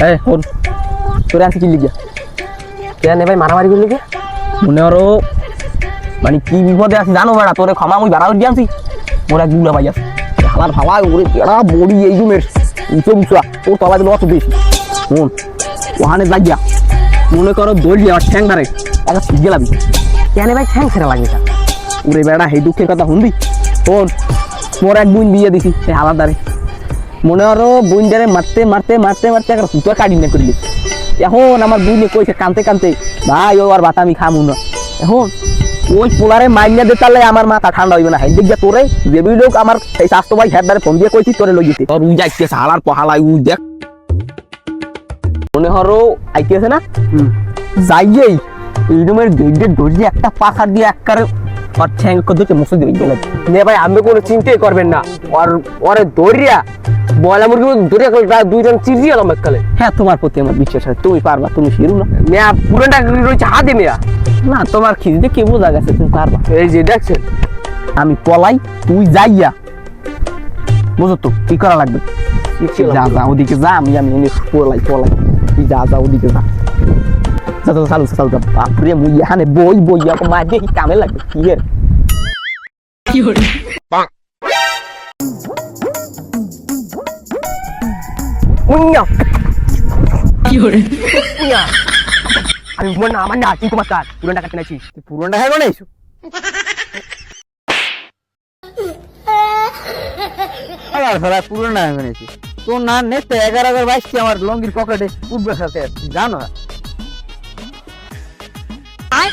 এই হন তোরে আনছি কি লিগা কেন ভাই মারামারি করলি কে মনে আরো মানে কি বিপদে আছি জানো বেড়া তোরে ক্ষমা মুই বাড়াও দিয়ে আনছি মোর এক গুলা ভাই আছে হালার ভাবা ওরে বেড়া বড়ি এই জুমের উঁচু উঁচা ও তলা দিল অত বেশি হন ওখানে লাগিয়া মনে করো দৌড়ি আমার ঠ্যাং ধারে একটা ঠিক গেলাবি কেন ভাই ঠ্যাং ছেড়া লাগে তা ওরে বেড়া এই দুঃখের কথা শুনবি শোন মোর এক বোন বিয়ে দিছি এই হালার দ্বারে মনে আরো বোন দ্বারে মারতে মারতে মারতে মারতে একটা সুতো কাটি না করলি এখন আমার বোনে কইছে কানতে কানতে ভাই ও আর ভাত আমি খামু না এখন ওই পোলারে মাইনা দে তাহলে আমার মাথা ঠান্ডা হইবে না হেদিক যা তোরে দেবি লোক আমার এই স্বাস্থ্য ভাই হেড দ্বারে ফোন দিয়ে কইছি তোরে লই যেতে তোর উই যাইতেছে হালার পহালাই উই দেখ মনে হরো আইতেছে না যাইয়েই এই রুমের গেটে ধরে একটা পাখা দিয়ে একবারে আর ঠ্যাং কদতে মুছে দিই গেল নে ভাই আমি কোনো চিন্তাই করবেন না আর ওরে দৌড়িয়া বয়লা মুরগি দৌড়িয়া দুইজন চিরজি এলাম এককালে হ্যাঁ তোমার প্রতি আমার বিশ্বাস আছে তুমি পারবা তুমি শিরু না মেয়া পুরনটা রয়েছে হাতে মেয়া না তোমার খিদে কে বোঝা গেছে তুমি পারবা এই যে দেখছেন আমি পলাই তুই যাইয়া বুঝো তো কি করা লাগবে যা যা ওদিকে যা আমি আমি এনে পলাই পলাই তুই যা যা ওদিকে যা যা যা চালু চালু যা বাপরে মুই এখানে বই বই মা দেখি কামে লাগবে কি এর কি হল উন্না কি হল আমি মনে আমার না চিন্তা মাস্টার পুরনটা কাটতে নাছি পুরোটা হ্যাঁ বানাইছো আবার ফেলা পুরোটা হ্যাঁ বানাইছি তোর না নেতে 11/22 আমার লঙ্গির পকেটে উঠবে সাথে জানো I